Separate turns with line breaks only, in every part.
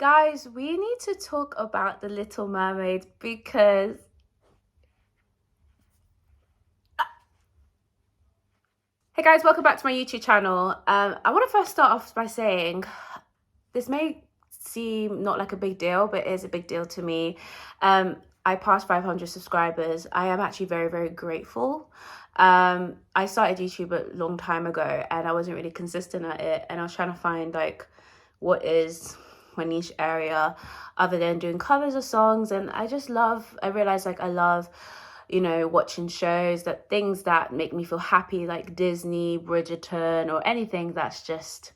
Guys, we need to talk about the Little Mermaid because hey guys, welcome back to my YouTube channel. I want to first start off by saying this may seem not like a big deal, but it is a big deal to me. I passed 500 subscribers. I am actually very, very grateful. I started YouTube a long time ago and I wasn't really consistent at it, and I was trying to find like what is my niche area other than doing covers of songs. And I realized like I love watching shows, that things that make me feel happy, like Disney, Bridgerton, or anything that's just,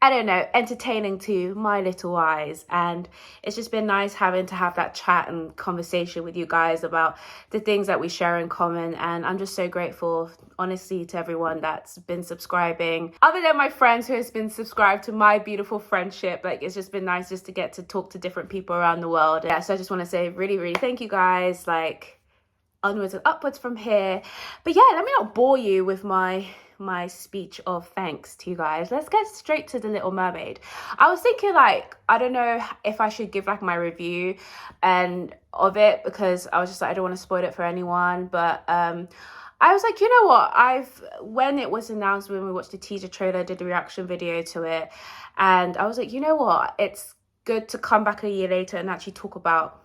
I don't know, entertaining to my little eyes. And it's just been nice having to have that chat and conversation with you guys about the things that we share in common. And I'm just so grateful, honestly, to everyone that's been subscribing. Other than my friends who has been subscribed to my beautiful friendship, like it's just been nice just to get to talk to different people around the world. Yeah, so I just want to say really, really thank you guys. Like, onwards and upwards from here. But yeah, let me not bore you with my speech of thanks to you guys. Let's get straight to the Little Mermaid. I was thinking like, I don't know if I should give like my review and of it, because I was just like, I don't want to spoil it for anyone. But I was like, you know what, when it was announced, when we watched the teaser trailer, did the reaction video to it, and I was like, you know what, it's good to come back a year later and actually talk about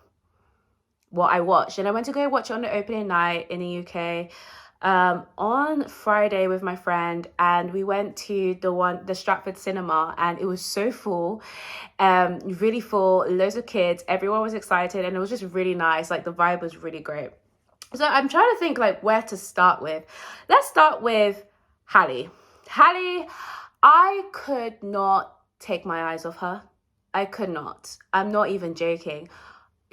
what I watched. And I went to go watch it on the opening night in the UK on Friday with my friend, and we went to the Stratford cinema, and it was so full, really full, loads of kids, everyone was excited, and it was just really nice. Like the vibe was really great. So I'm trying to think like where to start with. Let's start with Halle. I could not take my eyes off her. I could not. I'm not even joking.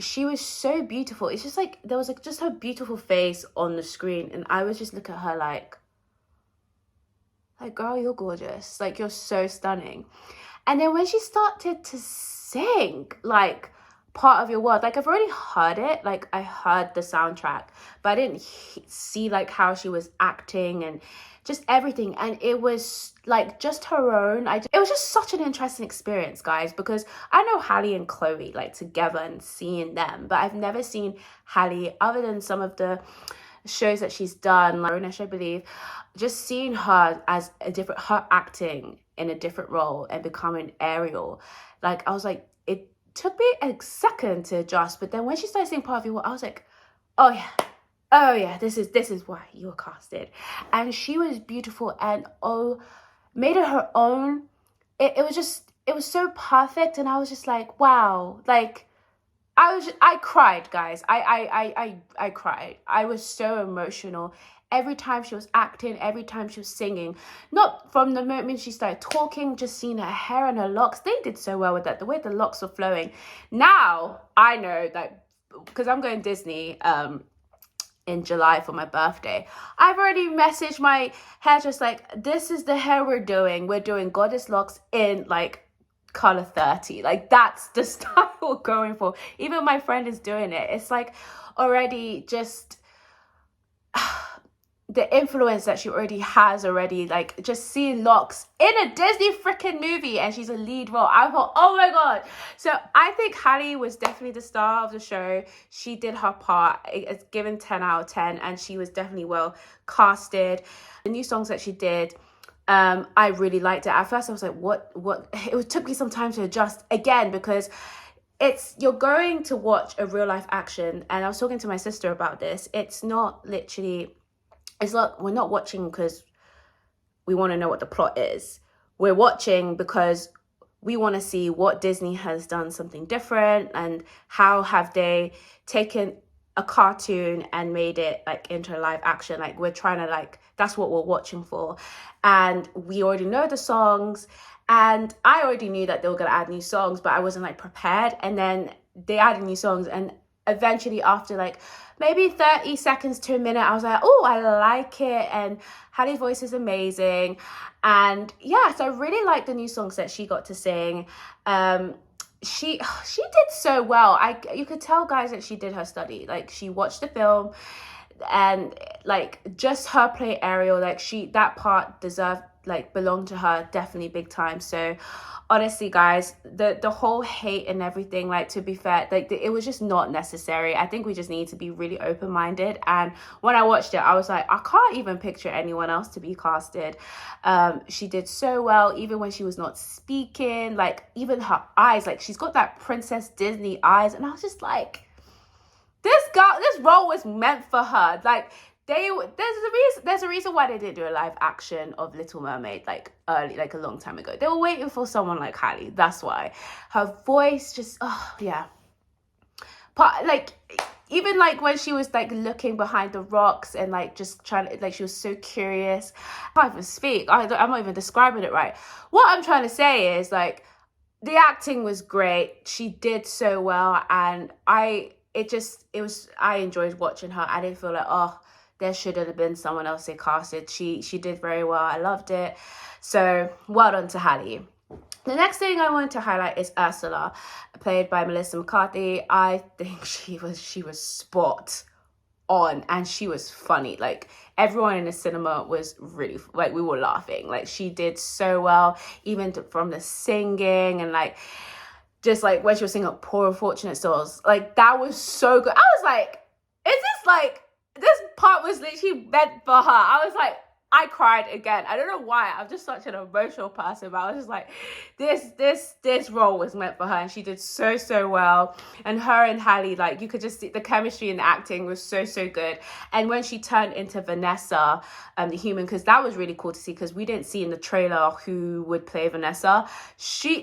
She was so beautiful. It's just like there was like just her beautiful face on the screen, and I was just looking at her like girl, you're gorgeous, like you're so stunning. And then when she started to sing like Part of Your World, like I've already heard it, like I heard the soundtrack, but I didn't see like how she was acting and just everything. And it was like just her own. It was just such an interesting experience, guys, because I know Halle and Chloe like together and seeing them, but I've never seen Halle other than some of the shows that she's done, like Ronish, I believe. Just seeing her as her acting in a different role and becoming Ariel, like I was like, it took me a second to adjust, but then when she started saying Part of Your World, I was like, oh yeah, this is why you were casted. And she was beautiful and made it her own. It was so perfect, and I was just like, wow. Like I cried, guys. I cried. I was so emotional every time she was acting, every time she was singing. Not from the moment she started talking, just seeing her hair and her locks. They did so well with that, the way the locks were flowing. Now I know that because I'm going Disney in July for my birthday, I've already messaged my hairdresser like, this is the hair we're doing goddess locks in like color 30. Like that's the style we're going for. Even my friend is doing it. It's like already just the influence that she already has already, like just seeing locks in a Disney freaking movie and she's a lead role. I thought, oh my god. So I think Halle was definitely the star of the show. She did her part. It's given 10 out of 10, and she was definitely well casted. The new songs that she did, I really liked it. At first I was like, what? It took me some time to adjust again, because you're going to watch a real life action, and I was talking to my sister about this. We're not watching because we want to know what the plot is. We're watching because we want to see what Disney has done something different, and how have they taken a cartoon and made it like into a live action. Like we're trying to like, that's what we're watching for. And we already know the songs, and I already knew that they were going to add new songs, but I wasn't like prepared. And then they added new songs, and eventually after like maybe 30 seconds to a minute, I was like, oh, I like it. And Halle's voice is amazing. And yeah, so I really like the new songs that she got to sing. She did so well. You could tell, guys, that she did her study. Like she watched the film, and like just her play Ariel, like that part deserved like belonged to her definitely big time. So honestly, guys, the whole hate and everything, like, to be fair, like, it was just not necessary. I think we just need to be really open-minded. And when I watched it, I was like, I can't even picture anyone else to be casted. She did so well, even when she was not speaking, like, even her eyes, like, she's got that Princess Disney eyes, and I was just like, this role was meant for her. Like, there's a reason why they didn't do a live action of Little Mermaid like early, like a long time ago. They were waiting for someone like Halle. That's why. Her voice just, oh yeah. But like, even like when she was like looking behind the rocks and like just trying to, like, she was so curious. I can't even speak. I'm not even describing it right. What I'm trying to say is, like, the acting was great. She did so well, and I enjoyed watching her. I didn't feel like, oh, there should have been someone else they casted. She did very well. I loved it. So well done to Halle. The next thing I wanted to highlight is Ursula, played by Melissa McCarthy. I think she was spot on, and she was funny. Like, everyone in the cinema was really, like, we were laughing. Like, she did so well, even from the singing, and like, just like when she was singing Poor Unfortunate Souls, like, that was so good. I was like, is this like, this part was literally meant for her. I was like, I cried again. I don't know why. I'm just such an emotional person, but I was just like, this role was meant for her, and she did so well. And her and Halle, like, you could just see the chemistry and the acting was so good. And when she turned into Vanessa, the human, because that was really cool to see, because we didn't see in the trailer who would play Vanessa.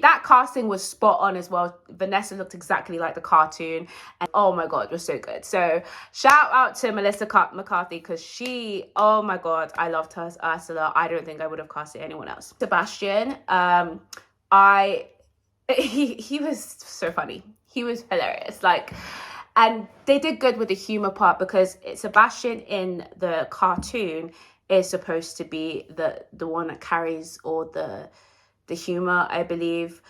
That casting was spot on as well. Vanessa looked exactly like the cartoon, and oh my god, it was so good. So shout out to Melissa McCarthy, because she, oh my god, I loved her as Ursula. I don't think I would have casted anyone else. Sebastian, he was so funny. He was hilarious. Like, and they did good with the humor part, because Sebastian in the cartoon is supposed to be the one that carries all the humor, I believe.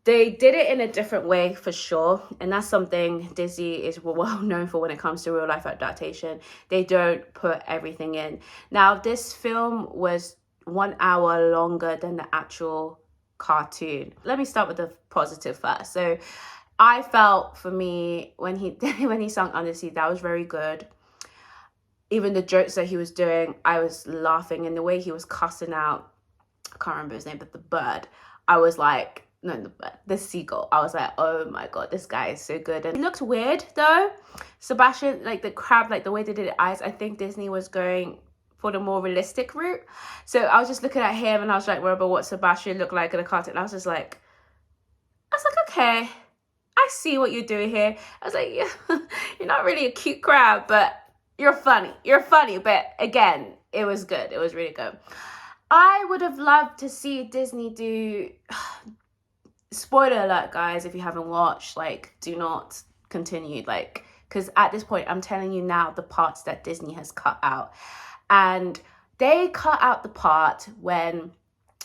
They did it in a different way for sure, and that's something Disney is well known for when it comes to real life adaptation. They don't put everything in. Now, this film was 1 hour longer than the actual cartoon. Let me start with the positive first. So I felt, for me, when he sung Undersea, that was very good. Even the jokes that he was doing, I was laughing, and the way he was cussing out, I can't remember his name, but the bird, I was like, no, the seagull. I was like, oh my god, this guy is so good. And he looked weird though. Sebastian, like the crab, like the way they did the eyes, I think Disney was going for the more realistic route. So I was just looking at him, and I was like, remember what Sebastian looked like in the cartoon? And I was like, okay, I see what you're doing here. I was like, yeah, you're not really a cute crab, but you're funny. But again, it was good. It was really good. I would have loved to see Disney do, spoiler alert, guys, if you haven't watched, like, do not continue, like, because at this point, I'm telling you now the parts that Disney has cut out. And they cut out the part when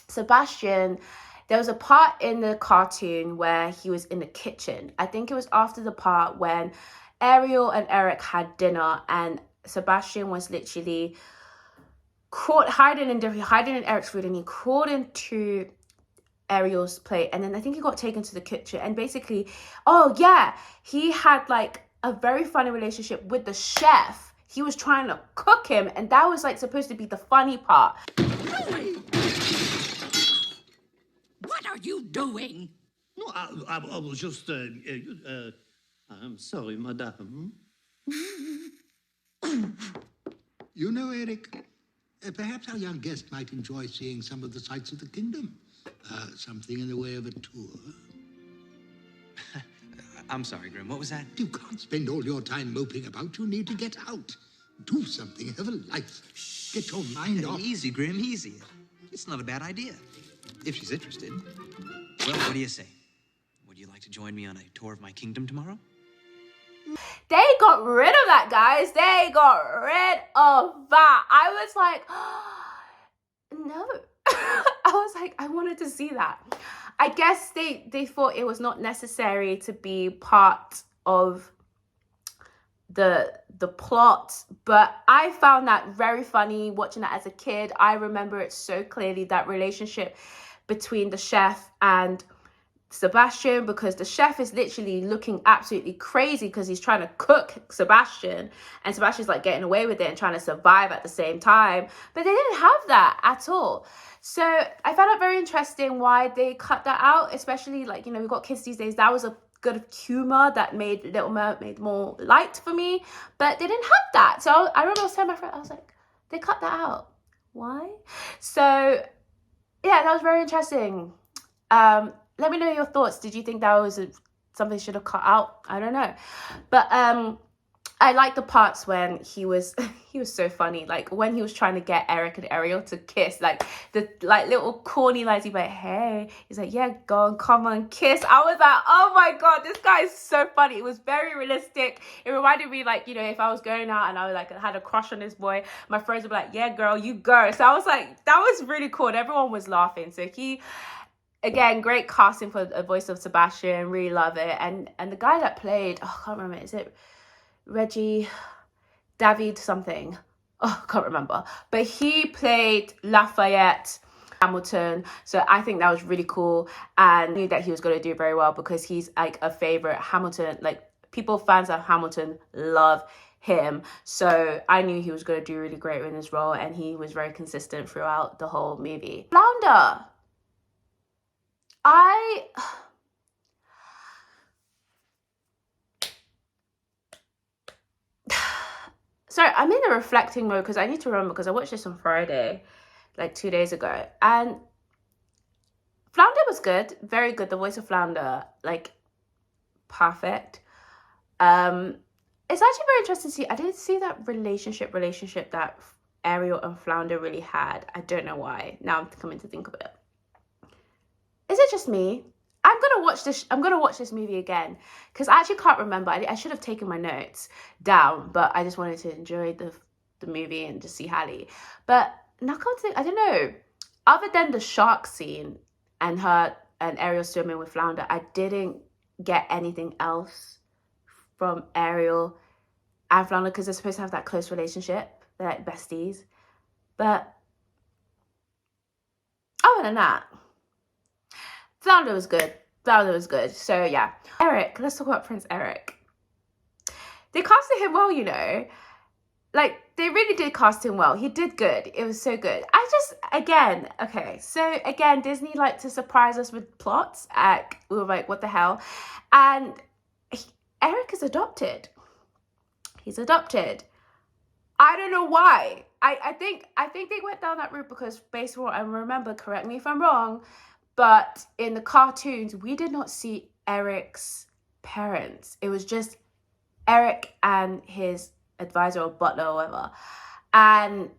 Sebastian, there was a part in the cartoon where he was in the kitchen. I think it was after the part when Ariel and Eric had dinner, and Sebastian was literally hiding in Eric's food, and he crawled into Ariel's plate, and then I think he got taken to the kitchen, and basically, oh yeah, he had like a very funny relationship with the chef. He was trying to cook him, and that was like supposed to be the funny part.
What are you doing?
No, I was just, I'm sorry, madame.
You know, Eric, perhaps our young guest might enjoy seeing some of the sights of the kingdom. Something in the way of a tour.
I'm sorry, Grim. What was that?
You can't spend all your time moping about. You need to get out. Do something. Have a life. Get your mind off.
Easy, Grim, easy. It's not a bad idea, if she's interested. Well, what do you say? Would you like to join me on a tour of my kingdom tomorrow?
They got rid of that, guys. They got rid of that. I was like, oh, no. I was like, I wanted to see that. I guess they thought it was not necessary to be part of the plot, but I found that very funny watching that as a kid. I remember it so clearly, that relationship between the chef and Sebastian, because the chef is literally looking absolutely crazy because he's trying to cook Sebastian, and Sebastian's like getting away with it and trying to survive at the same time. But they didn't have that at all. So I found it very interesting why they cut that out, especially like, you know, we've got kids these days. That was a good humor that made Little Mermaid more light for me, but they didn't have that. So I remember I was telling my friend, I was like, they cut that out. Why? So yeah, that was very interesting. Let me know your thoughts. Did you think that was something should have cut out? I don't know. But I like the parts when he was so funny. Like when he was trying to get Eric and Ariel to kiss, like the like little corny lines. He's like, hey, he's like, yeah, go on, come on, kiss. I was like, oh my God, this guy is so funny. It was very realistic. It reminded me, like, you know, if I was going out and I was like, I had a crush on this boy, my friends would be like, yeah, girl, you go. So I was like, that was really cool. And everyone was laughing. So again, great casting for the voice of Sebastian. Really love it. And the guy that played, I can't remember, is it Reggie David something? Oh, I can't remember. But he played Lafayette Hamilton. So I think that was really cool. And I knew that he was going to do very well because he's like a favorite Hamilton. Like fans of Hamilton love him. So I knew he was going to do really great in his role. And he was very consistent throughout the whole movie. Flounder. Sorry, I'm in a reflecting mode because I need to remember, because I watched this on Friday, like 2 days ago. And Flounder was good, very good. The voice of Flounder, like, perfect. It's actually very interesting to see. I didn't see that relationship that Ariel and Flounder really had. I don't know why. Now I'm coming to think of it. Is it just me? I'm gonna watch this movie again because I actually can't remember. I should have taken my notes down, but I just wanted to enjoy the movie and just see Halle. But now come to think, I don't know. Other than the shark scene and her and Ariel swimming with Flounder, I didn't get anything else from Ariel and Flounder because they're supposed to have that close relationship. They're like besties. But other than that, Flounder was good. So yeah. Eric, let's talk about Prince Eric. They casted him well, you know. Like, they really did cast him well. He did good. It was so good. Again, Disney like to surprise us with plots. We were like, what the hell? And Eric is adopted. He's adopted. I don't know why. I think they went down that route because based on what I remember, correct me if I'm wrong, but in the cartoons, we did not see Eric's parents. It was just Eric and his advisor or butler or whatever. And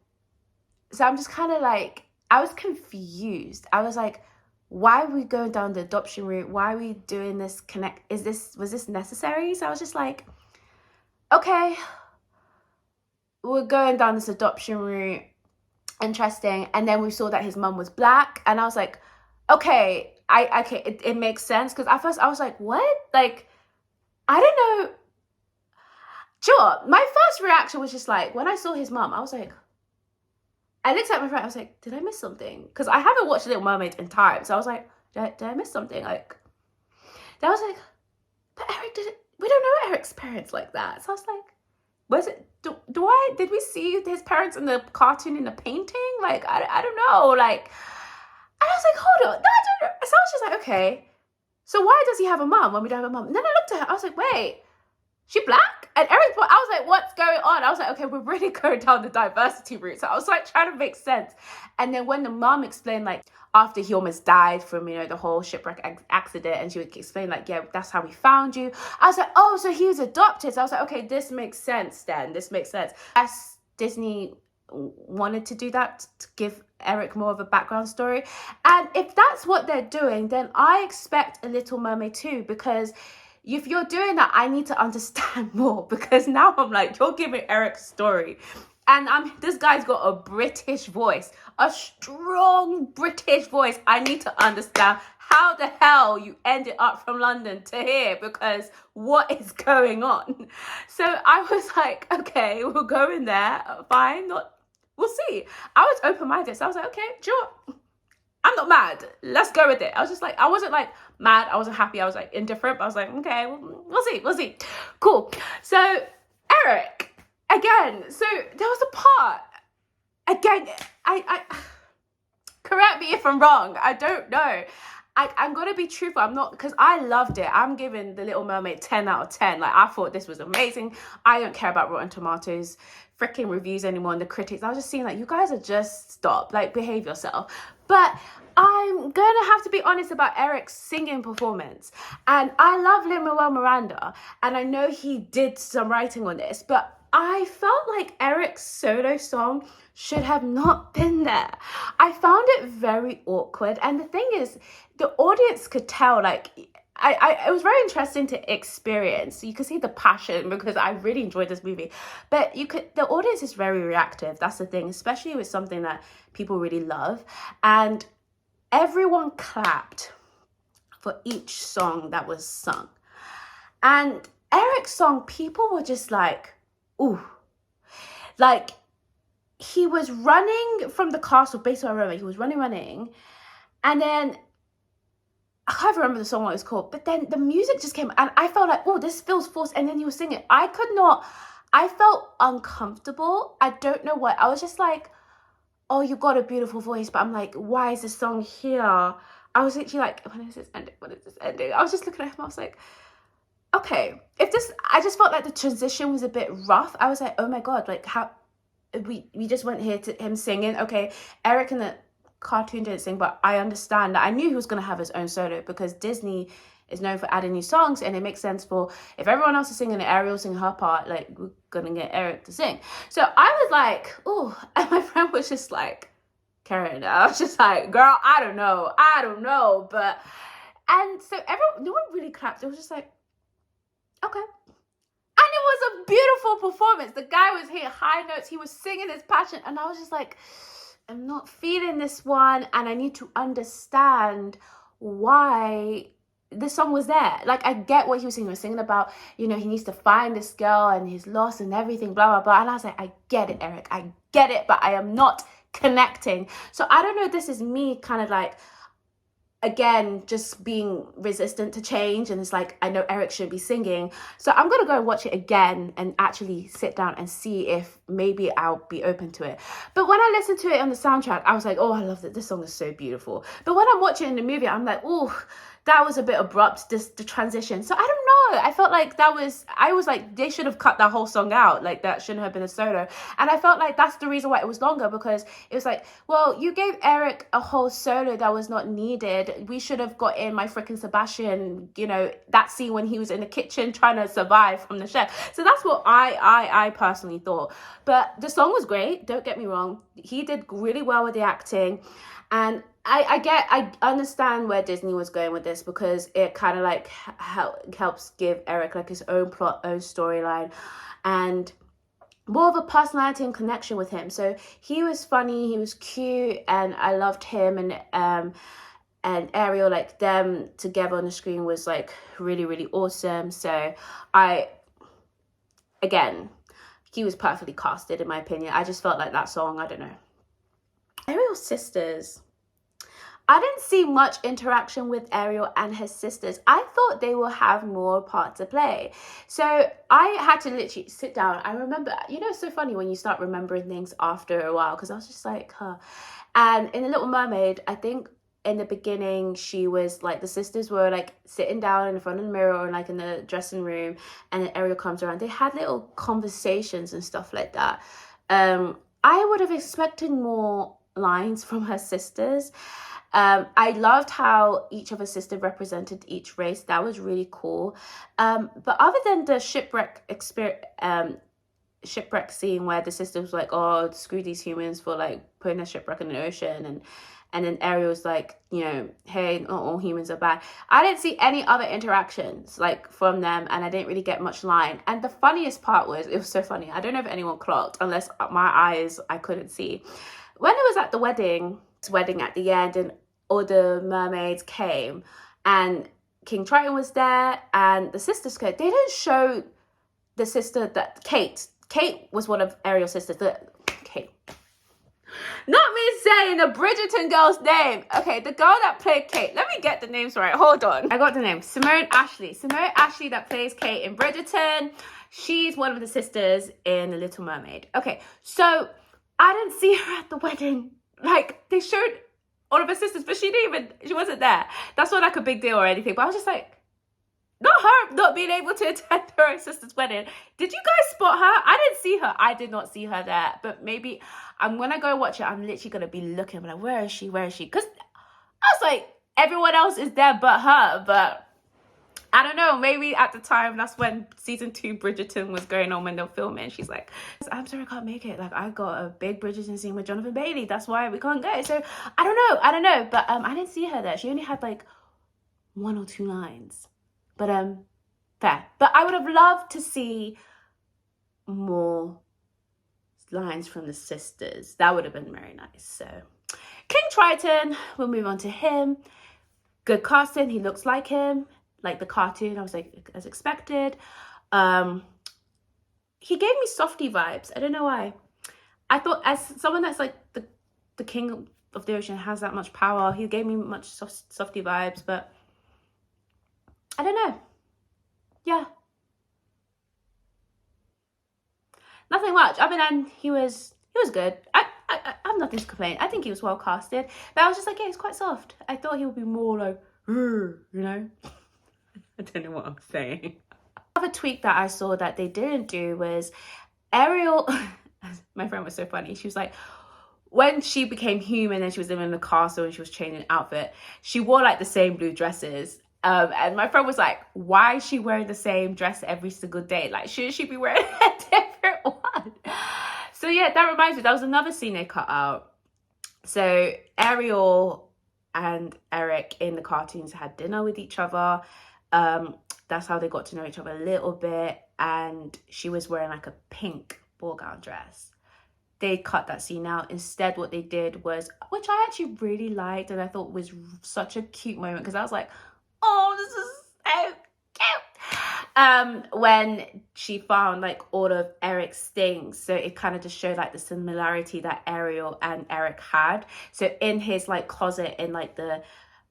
so I'm just kind of like, I was confused. I was like, why are we going down the adoption route? Why are we doing this was this necessary? So I was just like, okay, we're going down this adoption route. Interesting. And then we saw that his mum was black. And I was like, okay, it makes sense. Because at first I was like, what? Like, I don't know. Sure, my first reaction was just like, when I saw his mum, I was like, I looked at my friend, I was like, did I miss something? Because I haven't watched Little Mermaid in time. So I was like, did I miss something? Like, that was like, but Eric we don't know Eric's parents like that. So I was like, did we see his parents in the cartoon in the painting? Like, I don't know. Like, and I was like, hold on. No, I don't know. So I was just like, okay. So why does he have a mum when we don't have a mum? And then I looked at her. I was like, wait, she black? And I was like, what's going on? I was like, okay, we're really going down the diversity route. So I was like trying to make sense. And then when the mum explained, like, after he almost died from, you know, the whole shipwreck accident, and she would explain, like, yeah, that's how we found you. I was like, oh, so he was adopted. So I was like, okay, this makes sense then. This makes sense. As Disney wanted to do that, to give Eric more of a background story. And if that's what they're doing, then I expect a Little Mermaid too, because if you're doing that, I need to understand more, because now I'm like, you're giving Eric's story. And this guy's got a British voice, a strong British voice. I need to understand how the hell you ended up from London to here, because what is going on? So I was like, okay, we'll go in there, fine, we'll see. I was open-minded, so I was like, okay, sure, I'm not mad, let's go with it. I was just like, I wasn't like mad, I wasn't happy, I was like indifferent, but I was like, okay, we'll see, cool. So Eric, again, so there was a part, again, I correct me if I'm wrong, I don't know. I'm going to be truthful. I'm not, because I loved it. I'm giving The Little Mermaid 10 out of 10. Like, I thought this was amazing. I don't care about Rotten Tomatoes freaking reviews anymore and the critics. I was just seeing like, you guys are just stop, like, behave yourself. But I'm going to have to be honest about Eric's singing performance. And I love Lin-Manuel Miranda, and I know he did some writing on this, but I felt like Eric's solo song should have not been there. I found it very awkward. And the thing is, the audience could tell, like, it was very interesting to experience. You could see the passion, because I really enjoyed this movie. But the audience is very reactive. That's the thing, especially with something that people really love. And everyone clapped for each song that was sung. And Eric's song, people were just like, ooh. Like, he was running from the castle, basically I remember, he was running, and then, I can't remember the song what it was called, but then the music just came, and I felt like, oh, this feels forced, and then he was singing. I felt uncomfortable, I don't know what, I was just like, oh, you got a beautiful voice, but I'm like, why is this song here? I was literally like, when is this ending? I was just looking at him, I was like, okay, I just felt like the transition was a bit rough. I was like, oh my God, like, how, we just went here to him singing. Okay, Eric in the cartoon didn't sing, but I understand that. I knew he was going to have his own solo, because Disney is known for adding new songs, and it makes sense for, if everyone else is singing and Ariel singing her part, like, we're gonna get Eric to sing. So I was like, oh, and my friend was just like, Karen, I was just like, girl, I don't know, but, and so no one really clapped. It was just like, okay. And it was a beautiful performance. The guy was hitting high notes. He was singing his passion. And I was just like, I'm not feeling this one. And I need to understand why this song was there. Like, I get what he was singing. He was singing about, you know, he needs to find this girl and he's lost and everything, blah, blah, blah. And I was like, I get it, Eric. I get it. But I am not connecting. So I don't know if this is me kind of like, again, just being resistant to change, and it's like, I know Eric should be singing, so I'm gonna go and watch it again and actually sit down and see if maybe I'll be open to it. But when I listened to it on the soundtrack, I was like, oh, I love it, this song is so beautiful. But when I'm watching it in the movie, I'm like, oh, that was a bit abrupt, the transition. So I don't know, I felt like I was like, they should have cut that whole song out, like that shouldn't have been a solo. And I felt like that's the reason why it was longer, because it was like, well, you gave Eric a whole solo that was not needed. We should have got in my freaking Sebastian, you know, that scene when he was in the kitchen trying to survive from the chef. So that's what I personally thought. But the song was great, don't get me wrong. He did really well with the acting. And I understand where Disney was going with this, because it kind of like helps give Eric like his own plot, own storyline, and more of a personality and connection with him. So he was funny, he was cute, and I loved him, and Ariel, like, them together on the screen was like really, really awesome. So again, he was perfectly casted in my opinion. I just felt like that song, I don't know. Ariel Sisters. I didn't see much interaction with Ariel and her sisters. I thought they will have more part to play. So I had to literally sit down. I remember, you know, it's so funny when you start remembering things after a while, because I was just like, huh. And in The Little Mermaid, I think in the beginning, she was like, the sisters were like sitting down in front of the mirror or like in the dressing room, and then Ariel comes around. They had little conversations and stuff like that. I would have expected more lines from her sisters. I loved how each of her sisters represented each race. That was really cool. But other than the shipwreck scene where the sisters was like, oh, screw these humans for like putting a shipwreck in the ocean, and then Ariel was like, you know, hey, not all humans are bad. I didn't see any other interactions like from them, and I didn't really get much line. And the funniest part was, it was so funny, I don't know if anyone clocked, unless my eyes, I couldn't see, when it was at the wedding at the end, and all the mermaids came, and King Triton was there, and the sisters came. They didn't show the sister that Kate was one of Ariel's sisters. Kate. Not me saying the Bridgerton girl's name. Okay, the girl that played Kate. Let me get the names right. Hold on. I got the name. Simone Ashley. Simone Ashley that plays Kate in Bridgerton. She's one of the sisters in The Little Mermaid. Okay, so I didn't see her at the wedding. Like, they showed all of her sisters, but she wasn't there. That's not like a big deal or anything. But I was just like, not her not being able to attend her own sister's wedding. Did you guys spot her? I didn't see her. I did not see her there. But maybe when I go watch it, I'm literally going to be looking. I'm like, where is she? Where is she? Because I was like, everyone else is there but her. But I don't know. Maybe at the time, that's when season 2 Bridgerton was going on when they were filming. She's like, I'm sorry, I can't make it. Like, I got a big Bridgerton scene with Jonathan Bailey. That's why we can't go. So I don't know. But I didn't see her there. She only had like 1 or 2 lines. But fair. But I would have loved to see more lines from the sisters. That would have been very nice. So King Triton, we'll move on to him. Good casting. He looks like him, like the cartoon. I was like, as expected. He gave me softy vibes. I don't know why. I thought as someone that's like the king of the ocean has that much power, he gave me much softy vibes, but I don't know. Yeah. Nothing much. Other than he was good. I have nothing to complain. I think he was well casted. But I was just like, yeah, he's quite soft. I thought he would be more like, you know? I don't know what I'm saying. Another tweak that I saw that they didn't do was Ariel. My friend was so funny. She was like, when she became human and she was living in the castle and she was changing outfit, she wore like the same blue dresses. And my friend was like, why is she wearing the same dress every single day? Like, shouldn't she be wearing a different one? So yeah, that reminds me, that was another scene they cut out. So Ariel and Eric in the cartoons had dinner with each other. That's how they got to know each other a little bit. And she was wearing like a pink ball gown dress. They cut that scene out. Instead, what they did was, which I actually really liked and I thought was such a cute moment, because I was like, oh, this is so cute. When she found like all of Eric's things, so it kind of just showed like the similarity that Ariel and Eric had. So in his like closet in like the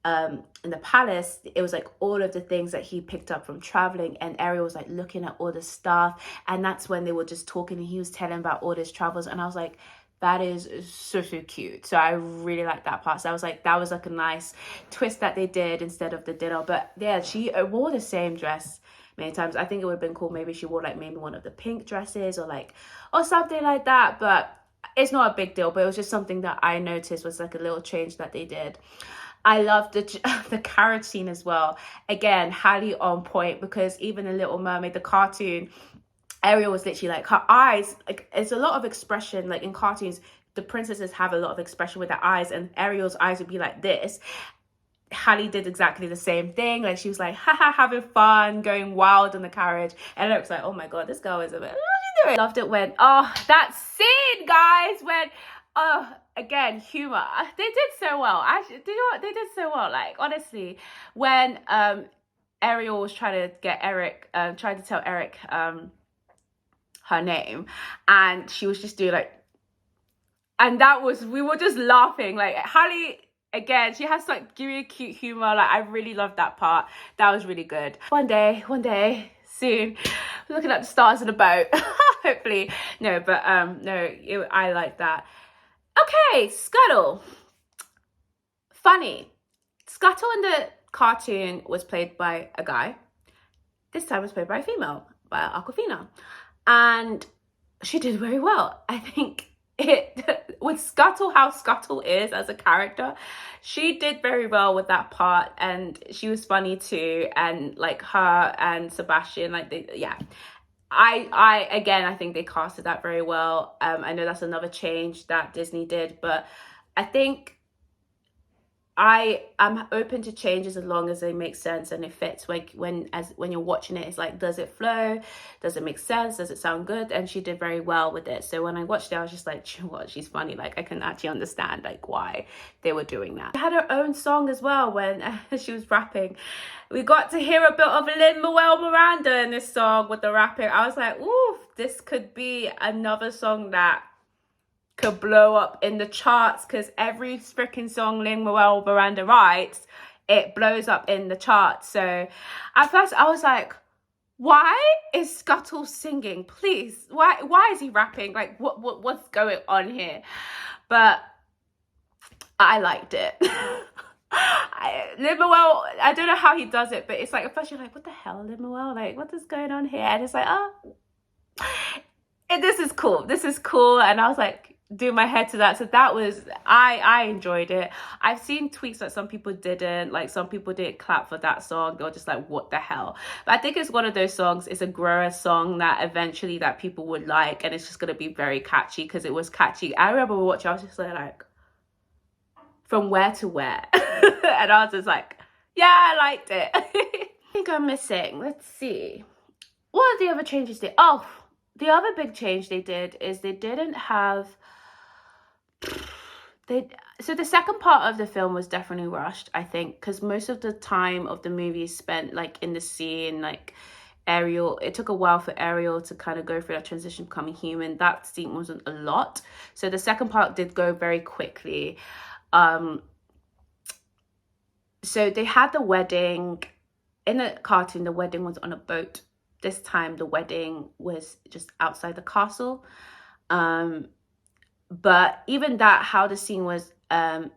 in the palace, it was like all of the things that he picked up from traveling, and Ariel was like looking at all the stuff, and that's when they were just talking and he was telling about all his travels, and I was like, that is so cute. So I really like that part. So I was like, that was like a nice twist that they did instead of the dinner. But yeah, she wore the same dress many times. I think it would have been cool maybe she wore like maybe one of the pink dresses or something like that. But it's not a big deal. But it was just something that I noticed was like a little change that they did. I love the carriage scene as well. Again, Halle on point, because even the Little Mermaid, the cartoon, Ariel was literally like, her eyes, like, it's a lot of expression. Like in cartoons, the princesses have a lot of expression with their eyes, and Ariel's eyes would be like this. Halle did exactly the same thing. Like, she was like, haha, having fun, going wild in the carriage. And it was like, oh my God, this girl is a bit, what are you doing? Loved it when, that scene, guys, when, again, humor. They did so well. Actually, do you know what? They did so well. Like, honestly, when Ariel was trying to get Eric, trying to tell Eric her name, and she was just doing like, and we were just laughing. Like, Halle, again, she has like really cute humor. Like, I really loved that part. That was really good. One day, soon, looking at the stars in a boat. Hopefully. No, but I like that. Okay, Scuttle. Funny. Scuttle in the cartoon was played by a guy. This time it was played by a female, by Aquafina. And she did very well. I think with Scuttle, how Scuttle is as a character, she did very well with that part, and she was funny too. And like her and Sebastian, like I think they casted that very well. I know that's another change that Disney did, but I think I am open to changes as long as they make sense and it fits. Like when you're watching it, it's like, does it flow? Does it make sense? Does it sound good? And she did very well with it. So when I watched it, I was just like, you know what, she's funny. Like I can actually understand like why they were doing that. She had her own song as well when she was rapping. We got to hear a bit of Lin-Manuel Miranda in this song with the rapping. I was like, ooh, this could be another song that could blow up in the charts, because every freaking song Lin-Manuel Miranda writes, it blows up in the charts. So at first I was like, why is Scuttle singing? Please, why is he rapping? Like what's going on here? But I liked it. Lin-Manuel, I don't know how he does it, but it's like at first you're like, what the hell, Lin-Manuel? Like, what is going on here? And it's like, oh, this is cool. This is cool. And I was like, do my head to that. So that was, I enjoyed it. I've seen tweets that some people didn't, like some people didn't clap for that song. They were just like, what the hell? But I think it's one of those songs, it's a grower song that eventually that people would like, and it's just going to be very catchy because it was catchy. I remember watching, I was just like from where to where? And I was just like, yeah, I liked it. I think I'm missing, let's see. What are the other changes they, oh, the other big change they did is they didn't have, so the second part of the film was definitely rushed, I think, because most of the time of the movie is spent like in the sea, and like Ariel, it took a while for Ariel to kind of go through that transition becoming human. That scene wasn't a lot, so the second part did go very quickly. So they had the wedding in the cartoon. The wedding was on a boat. This time the wedding was just outside the castle. But even that, how the scene was, how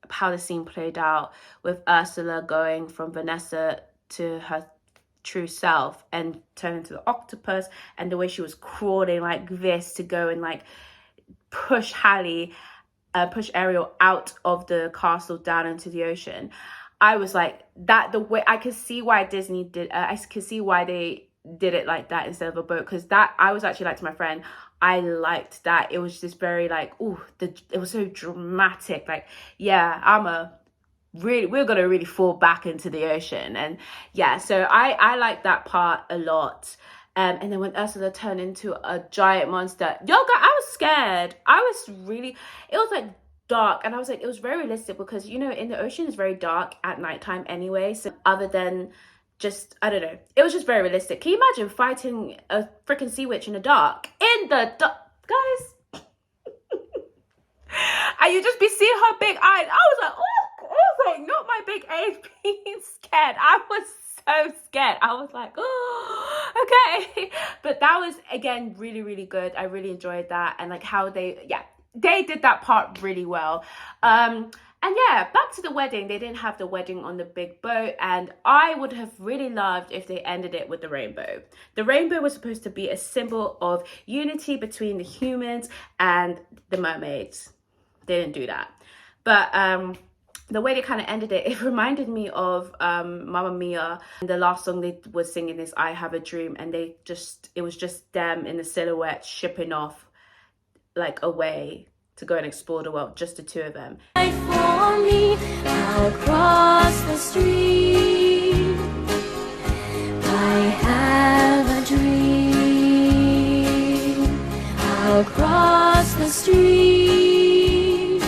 the scene played out with Ursula going from Vanessa to her true self and turning to the octopus, and the way she was crawling like this to go and like push Halle, push Ariel out of the castle down into the ocean. I was like, that, the way, I could see why Disney did, I could see why they did it like that instead of a boat, because that, I was actually like, to my friend, I liked that. It was just very like, ooh, it was so dramatic. Like, yeah, we're gonna really fall back into the ocean. And yeah, so I like that part a lot. And then when Ursula turned into a giant monster, yo, I was scared. It was like dark, and I was like, it was very realistic because, you know, in the ocean it's very dark at nighttime anyway. So other than just, I don't know, it was just very realistic. Can you imagine fighting a freaking sea witch in the dark? In the dark, guys. And you just be seeing her big eyes. I was like, oh, I was like, not my big age being scared. I was so scared. I was like, oh, okay. But that was, again, really, really good. I really enjoyed that. And like how they did that part really well. And yeah, back to the wedding. They didn't have the wedding on the big boat, and I would have really loved if they ended it with the rainbow. The rainbow was supposed to be a symbol of unity between the humans and the mermaids. They didn't do that. But the way they kind of ended it, it reminded me of Mamma Mia. And the last song they were singing is I Have a Dream, and it was just them in the silhouette shipping off like away to go and explore the world, just the two of them.
For me, I'll cross the street. I have a dream. I'll cross the street.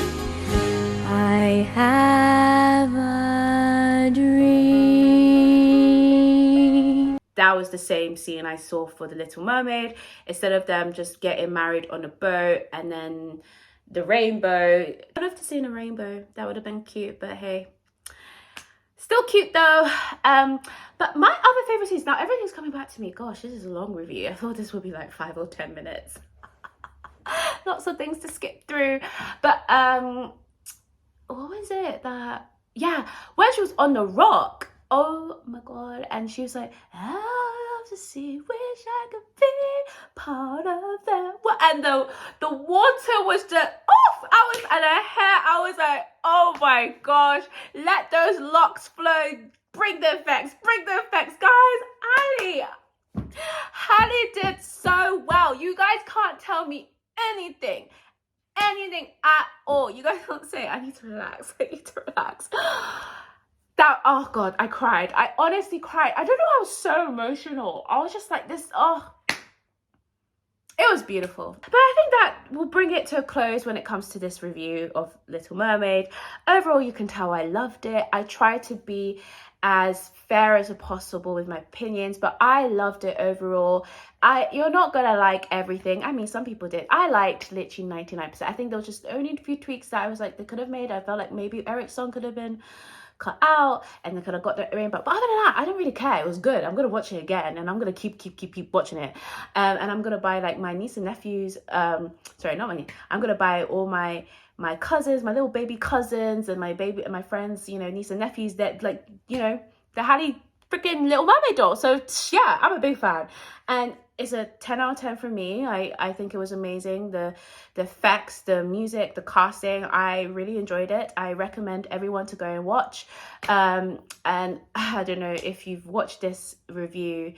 I have a dream.
That was the same scene I saw for The Little Mermaid. Instead of them just getting married on a boat and then the rainbow. I'd love to see a rainbow. That would have been cute, but hey. Still cute though. But my other favorite scenes, now everything's coming back to me. Gosh, this is a long review. I thought this would be like 5 or 10 minutes. Lots of things to skip through. But what was it that, yeah, when she was on the rock, oh my god, and she was like, I love to see, wish I could be part of that. And the water was just off. And her hair, I was like, oh my gosh, let those locks flow. Bring the effects, guys. Halle did so well. You guys can't tell me anything at all. You guys don't say, I need to relax. I need to relax. That, oh God, I cried. I honestly cried. I don't know, I was so emotional. I was just like this, oh. It was beautiful. But I think that will bring it to a close when it comes to this review of Little Mermaid. Overall, you can tell I loved it. I tried to be as fair as possible with my opinions, but I loved it overall. You're not gonna like everything. I mean, some people did. I liked literally 99%. I think there was just only a few tweaks that I was like, they could have made. I felt like maybe Eric's song could have been cut out and they could have got the rainbow, but other than that, I don't really care. It was good. I'm gonna watch it again, and I'm gonna keep watching it, and I'm gonna buy like my niece and nephews, sorry, not my niece, I'm gonna buy all my cousins, my little baby cousins, and my friends, you know, niece and nephews, that, like, you know, the Halle freaking Little Mermaid doll. So yeah, I'm a big fan, and it's a 10 out of 10 for me. I think it was amazing. The effects, the music, the casting, I really enjoyed it. I recommend everyone to go and watch. And I don't know if you've watched this review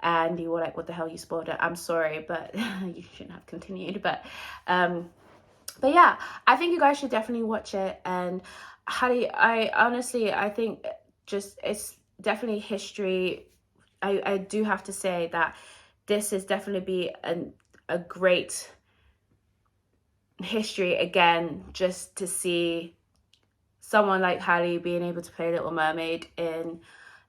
and you were like, what the hell, you spoiled it. I'm sorry, but you shouldn't have continued. But yeah, I think you guys should definitely watch it. And Halle, I think just, it's definitely history. I do have to say that this is definitely be a great history again, just to see someone like Halle being able to play Little Mermaid in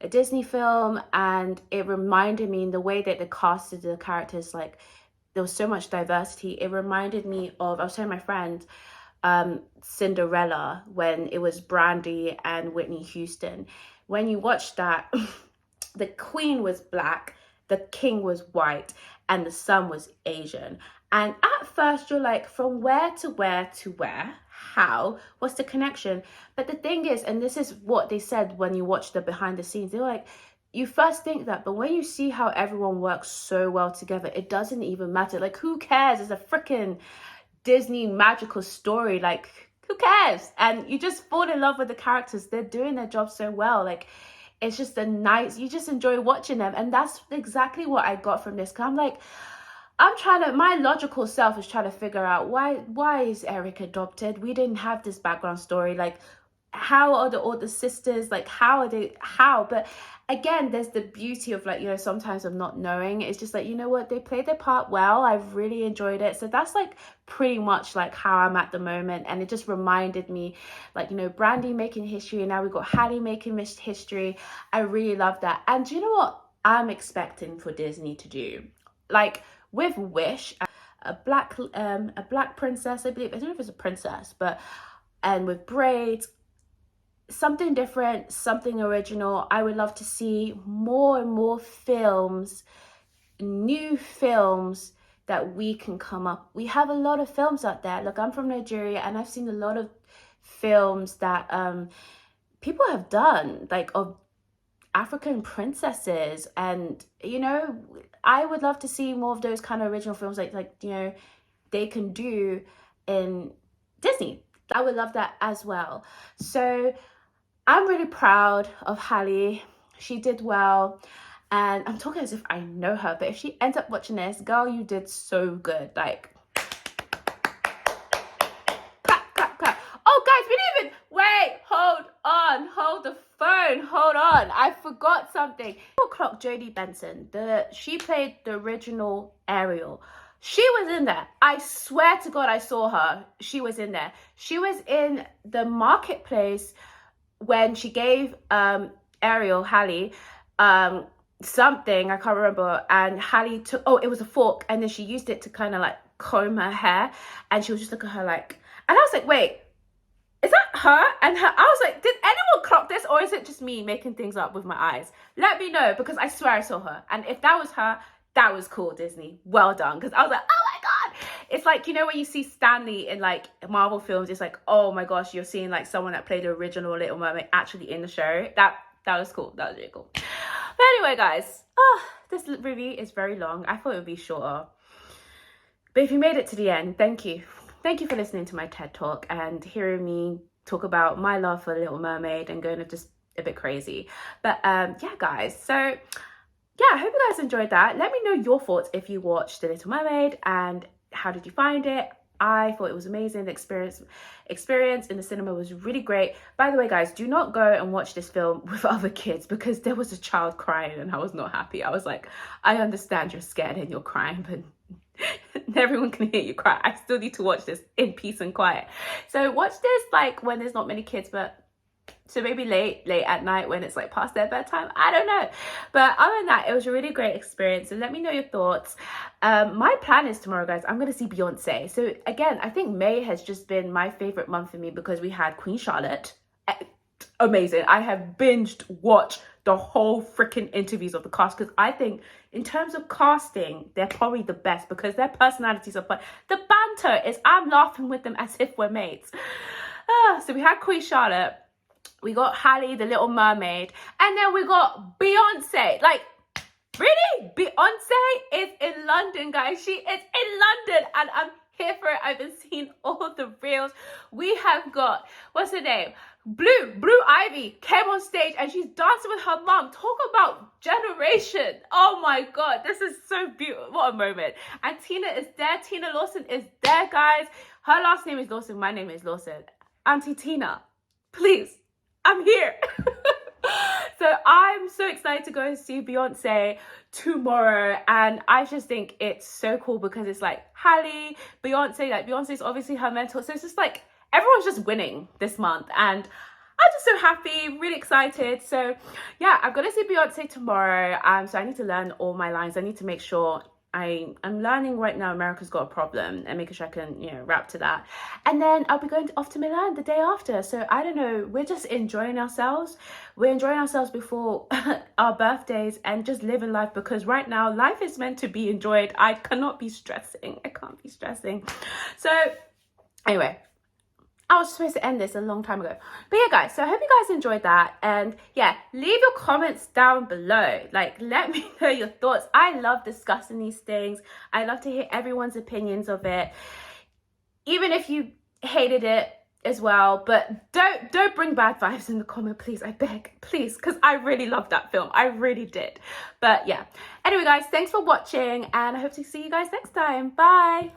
a Disney film. And it reminded me, in the way that they casted the characters, like there was so much diversity. It reminded me of, I was telling my friend, Cinderella, when it was Brandy and Whitney Houston. When you watch that, the queen was black, the king was white, and the son was Asian. And at first you're like, from where to where to where? How? What's the connection? But the thing is, and this is what they said when you watch the behind the scenes, they're like, you first think that, but when you see how everyone works so well together, it doesn't even matter. Like, who cares? It's a freaking Disney magical story. Like, who cares? And you just fall in love with the characters. They're doing their job so well. Like, it's just you just enjoy watching them. And that's exactly what I got from this. Cause I'm like, my logical self is trying to figure out why is Eric adopted? We didn't have this background story. Like, how are all the sisters? Like, how? But again, there's the beauty of, like, you know, sometimes of not knowing. It's just like, you know what, they played their part well. I've really enjoyed it. So that's like pretty much like how I'm at the moment. And it just reminded me, like, you know, Brandy making history, and now we've got Halle making history. I really love that. And do you know what I'm expecting for Disney to do? Like with Wish, a black princess, I believe. I don't know if it's a princess, but, and with braids, something different, something original. I would love to see more and more films, new films that we can come up. We have a lot of films out there. Look, I'm from Nigeria, and I've seen a lot of films that people have done, like of African princesses, and, you know, I would love to see more of those kind of original films, like you know, they can do in Disney. I would love that as well. So I'm really proud of Halle. She did well. And I'm talking as if I know her, but if she ends up watching this, girl, you did so good. Like, clap, clap, clap. Oh, guys, we didn't even, wait, hold on, hold the phone, hold on. I forgot something. 4 o'clock, Jodie Benson, she played the original Ariel. She was in there. I swear to God, I saw her. She was in there. She was in the marketplace when she gave Ariel, Halle, something, I can't remember, and Halle took, oh, it was a fork, and then she used it to kind of like comb her hair, and she was just looking at her like, and I was like, wait, is that her? And I was like, did anyone clock this, or is it just me making things up with my eyes? Let me know, because I swear I saw her, and if that was her, that was cool, Disney. Well done. Because I was like, oh my God. It's like, you know, when you see Stanley in like Marvel films, it's like, oh my gosh, you're seeing like someone that played the original Little Mermaid actually in the show. That was cool. That was really cool. But anyway, guys, this review is very long. I thought it would be shorter. But if you made it to the end, thank you. Thank you for listening to my TED Talk and hearing me talk about my love for Little Mermaid and going just a bit crazy. But yeah, guys, so yeah, I hope you guys enjoyed that. Let me know your thoughts if you watched The Little Mermaid, and how did you find it? I thought it was amazing. The experience in the cinema was really great. By the way, guys, do not go and watch this film with other kids, because there was a child crying and I was not happy. I was like, I understand you're scared and you're crying, but everyone can hear you cry. I still need to watch this in peace and quiet. So watch this like when there's not many kids, but so maybe late at night when it's like past their bedtime. I don't know. But other than that, it was a really great experience. So let me know your thoughts. My plan is tomorrow, guys, I'm going to see Beyonce. So again, I think May has just been my favorite month for me because we had Queen Charlotte. Amazing. I have binged watched the whole freaking interviews of the cast, because I think in terms of casting, they're probably the best because their personalities are fun. The banter is, I'm laughing with them as if we're mates. So we had Queen Charlotte. We got Halle, the Little Mermaid, and then we got Beyonce. Like, really? Beyonce is in London, guys. She is in London, and I'm here for it. I've been seeing all the reels. We have got, what's her name? Blue Ivy came on stage and she's dancing with her mom. Talk about generation. Oh my God, this is so beautiful. What a moment. And Tina is there. Tina Lawson is there, guys. Her last name is Lawson. My name is Lawson. Auntie Tina, please. I'm here. So I'm so excited to go and see Beyonce tomorrow, and I just think it's so cool because it's like Halle, Beyonce, like Beyonce's obviously her mentor, so it's just like everyone's just winning this month, and I'm just so happy, really excited. So yeah, I'm gonna see Beyonce tomorrow. So I need to learn all my lines. I need to make sure I'm learning right now America's Got a Problem and making sure I can, you know, rap to that. And then I'll be going off to Milan the day after. So I don't know, we're just enjoying ourselves. We're enjoying ourselves before our birthdays and just living life, because right now life is meant to be enjoyed. I cannot be stressing. I can't be stressing. So anyway, I was supposed to end this a long time ago. But yeah, guys, so I hope you guys enjoyed that. And yeah, leave your comments down below. Like, let me know your thoughts. I love discussing these things. I love to hear everyone's opinions of it. Even if you hated it as well. But don't bring bad vibes in the comment, please. I beg, please. Because I really loved that film. I really did. But yeah. Anyway, guys, thanks for watching. And I hope to see you guys next time. Bye.